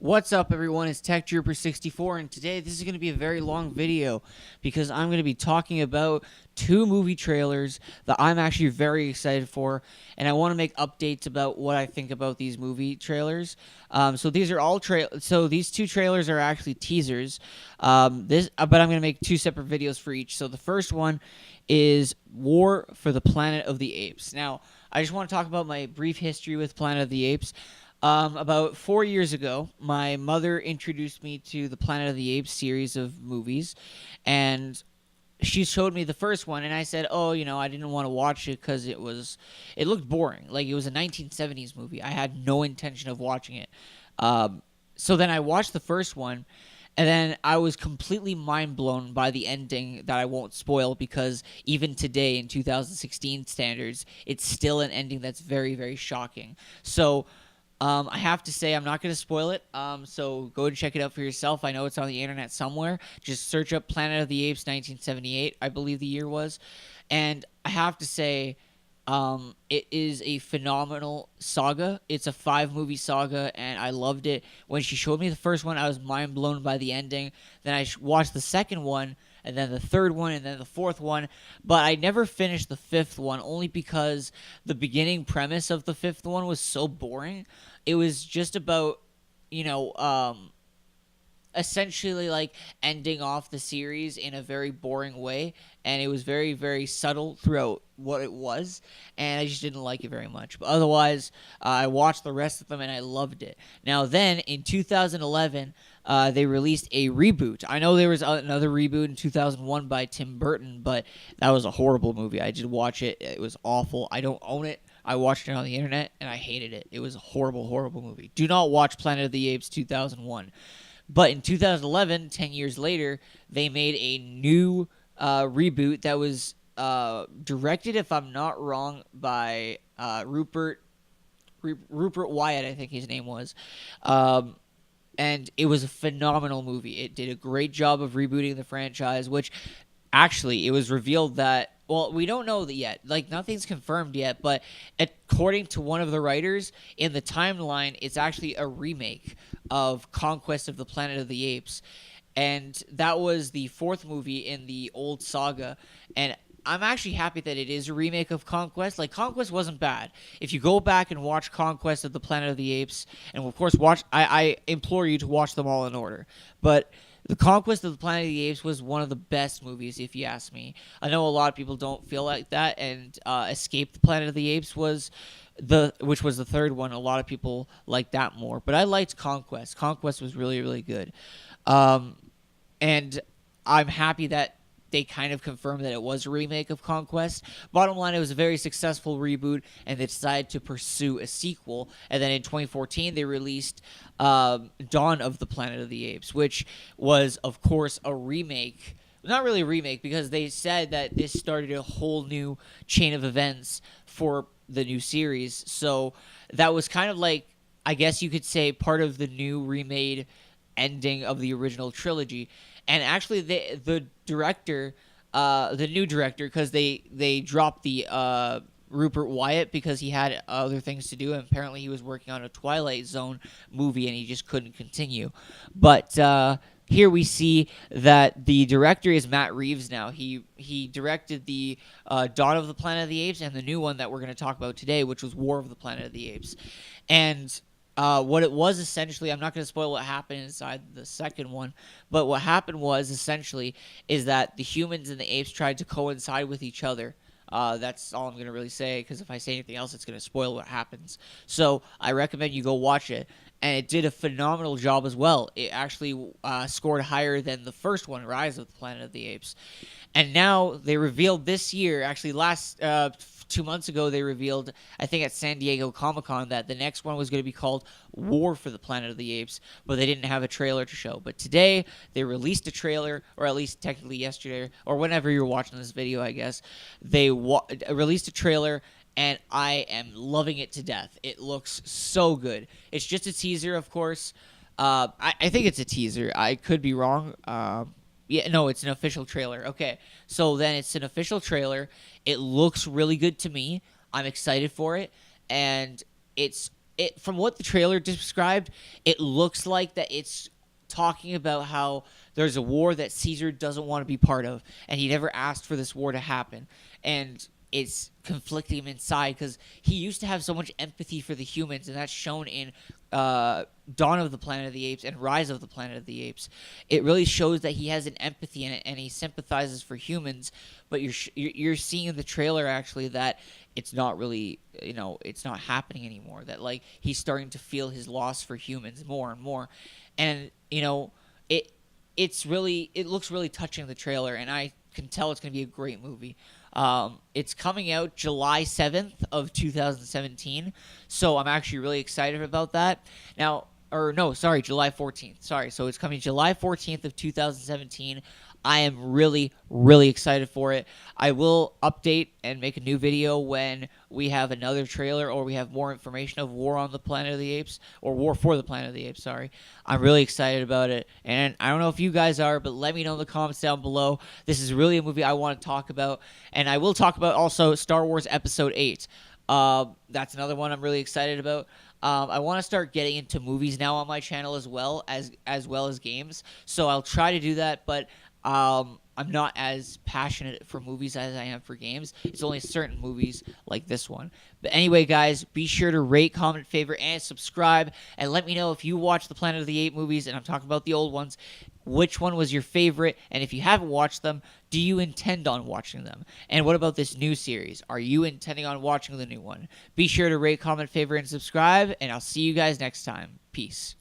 What's up, everyone? It's Tech Trooper 64, and today this is going to be a very long video because I'm going to be talking about two movie trailers that I'm actually very excited for, and I want to make updates about what I think about these movie trailers. So these are all So these two trailers are actually teasers. But I'm going to make two separate videos for each. So the first one is War for the Planet of the Apes. Now, I just want to talk about my brief history with Planet of the Apes. About 4 years ago, my mother introduced me to the Planet of the Apes series of movies, and she showed me the first one, and I said, "Oh, I didn't want to watch it because it looked boring. Like it was a 1970s movie. I had no intention of watching it." So then I watched the first one, and then I was completely mind blown by the ending that I won't spoil because even today in 2016 standards, it's still an ending that's very, very shocking. So. I have to say I'm not going to spoil it, so go and check it out for yourself. I know it's on the internet somewhere. Just search up Planet of the Apes 1978, I believe the year was. And I have to say it is a phenomenal saga. It's a 5-movie saga, and I loved it. When she showed me the first one, I was mind blown by the ending. Then I watched the second one, and then the third one, and then the fourth one. But I never finished the fifth one, only because the beginning premise of the fifth one was so boring. It was just about, essentially like ending off the series in a very boring way, and it was very, very subtle throughout what it was, and I just didn't like it very much. But otherwise, I watched the rest of them and I loved it. Now then, in 2011, they released a reboot. I know there was another reboot in 2001 by Tim Burton, but that was a horrible movie. I did watch it. It was awful. I don't own it. I watched it on the internet, and I hated it. It was a horrible, horrible movie. Do not watch Planet of the Apes 2001. But in 2011, 10 years later, they made a new reboot that was directed, if I'm not wrong, by Rupert Wyatt, I think his name was. And it was a phenomenal movie. It did a great job of rebooting the franchise, which actually it was revealed that, well, we don't know that yet. Like, nothing's confirmed yet, but according to one of the writers, in the timeline, it's actually a remake of Conquest of the Planet of the Apes. And that was the fourth movie in the old saga. And I'm actually happy that it is a remake of Conquest. Like, Conquest wasn't bad. If you go back and watch Conquest of the Planet of the Apes, and of course I implore you to watch them all in order. But the Conquest of the Planet of the Apes was one of the best movies, if you ask me. I know a lot of people don't feel like that, and Escape the Planet of the Apes which was the third one. A lot of people like that more, but I liked Conquest. Conquest was really, really good, and I'm happy that they kind of confirmed that it was a remake of Conquest. Bottom line, it was a very successful reboot, and they decided to pursue a sequel. And then in 2014, they released Dawn of the Planet of the Apes, which was, of course, a remake. Not really a remake, because they said that this started a whole new chain of events for the new series. So that was kind of like, I guess you could say, part of the new remade ending of the original trilogy. And actually, the director, the new director, because they dropped the Rupert Wyatt because he had other things to do, and apparently he was working on a Twilight Zone movie and he just couldn't continue. But here we see that the director is Matt Reeves now. He directed the Dawn of the Planet of the Apes and the new one that we're going to talk about today, which was War of the Planet of the Apes. And what it was essentially, I'm not going to spoil what happened inside the second one, but what happened was essentially is that the humans and the apes tried to coincide with each other. That's all I'm going to really say, because if I say anything else, it's going to spoil what happens. So I recommend you go watch it. And it did a phenomenal job as well. It actually scored higher than the first one, Rise of the Planet of the Apes. And now they revealed this year, actually last 2 months ago, they revealed, I think at San Diego Comic-Con, that the next one was going to be called War for the Planet of the Apes, but they didn't have a trailer to show. But today, they released a trailer, or at least technically yesterday, or whenever you're watching this video, I guess. They released a trailer, and I am loving it to death. It looks so good. It's just a teaser, of course. I think it's a teaser. I could be wrong. Yeah, no, it's an official trailer. Okay, so then it's an official trailer. It looks really good to me. I'm excited for it, and it's from what the trailer described, it looks like that it's talking about how there's a war that Caesar doesn't want to be part of, and he never asked for this war to happen, and it's conflicting him inside because he used to have so much empathy for the humans, and that's shown in Dawn of the Planet of the Apes and Rise of the Planet of the Apes. It really shows that he has an empathy in it, and he sympathizes for humans. But you're seeing in the trailer actually that it's not really, it's not happening anymore. That like he's starting to feel his loss for humans more and more, and it looks really touching in the trailer, and I can tell it's going to be a great movie. It's coming out July 7th of 2017, so I'm actually really excited about that. Now, or no, sorry, July 14th. Sorry, so it's coming July 14th of 2017. I am really, really excited for it. I will update and make a new video when we have another trailer or we have more information of War on the Planet of the Apes, or War for the Planet of the Apes, sorry. I'm really excited about it, and I don't know if you guys are, but let me know in the comments down below. This is really a movie I want to talk about, and I will talk about also Star Wars Episode 8. That's another one I'm really excited about. I want to start getting into movies now on my channel as well as games, so I'll try to do that, but I'm not as passionate for movies as I am for games. It's only certain movies like this one. But anyway, guys, be sure to rate, comment, favorite, and subscribe. And let me know if you watch the Planet of the Apes movies, and I'm talking about the old ones, which one was your favorite? And if you haven't watched them, do you intend on watching them? And what about this new series? Are you intending on watching the new one? Be sure to rate, comment, favorite, and subscribe, and I'll see you guys next time. Peace.